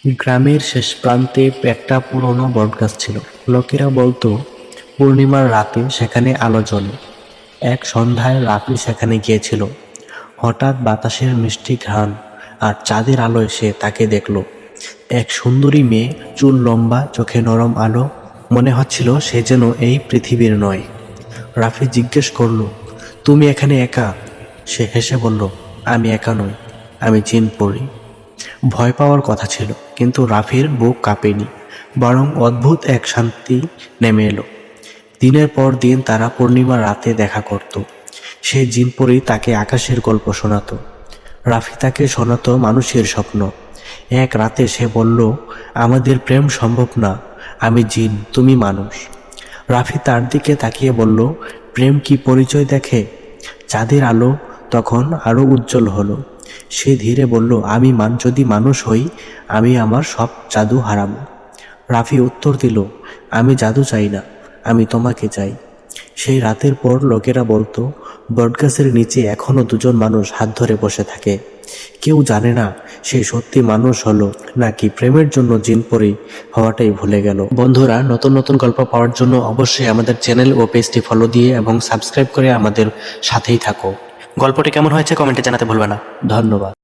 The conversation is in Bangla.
গ্রামের শেষ প্রান্তে একটা পুরনো বটগাছ ছিল। লোকেরা বলতো পূর্ণিমার রাতে সেখানে আলো জ্বলে। এক সন্ধ্যায় রাফি সেখানে গিয়েছিল। হঠাৎ বাতাসের মিষ্টি ঘ্রাণ আর চাঁদের আলোয় সে তাকে দেখল। এক সুন্দরী মেয়ে, চুল লম্বা, চোখে নরম আলো। মনে হচ্ছিল সে যেন এই পৃথিবীর নয়। রাফি জিজ্ঞেস করল, তুমি এখানে একা? সে হেসে বলল, আমি একা নই, আমি জিন পড়ি। ভয় পাওয়ার কথা ছিল, কিন্তু রাফির বুক কাঁপেনি, বরং অদ্ভুত এক শান্তি নেমে এলো। দিনের পর দিন তারা পূর্ণিমার রাতে দেখা করত। সে জিনপরি তাকে আকাশের গল্প শোনাতো। রাফি তাকে শোনাতো মানুষের স্বপ্ন। এক রাতে সে বলল, আমাদের প্রেম সম্ভব না, আমি জিন, তুমি মানুষ। রাফি তার দিকে তাকিয়ে বলল, প্রেম কি পরিচয় দেখে? চাঁদের আলো তখন আরো উজ্জ্বল হলো। সে ধীরে বলল, আমি যদি মানুষ হই, আমি আমার সব জাদু হারাবো। রাফি উত্তর দিল, আমি জাদু চাই না, আমি তোমাকে চাই। সেই রাতের পর লোকেরা বলতো বটগাছের নিচে এখনো দুজন মানুষ হাত ধরে বসে থাকে। কেউ জানে না সে সত্যি মানুষ হলো নাকি প্রেমের জন্য জিনপরি হওয়াটাই ভুলে গেল। বন্ধুরা, নতুন নতুন গল্প পাওয়ার জন্য অবশ্যই আমাদের চ্যানেল ও পেজটি ফলো দিয়ে এবং সাবস্ক্রাইব করে আমাদের সাথেই থাকো। গল্পটি কেমন হয়েছে কমেন্টে জানাতে ভুলবে না। ধন্যবাদ।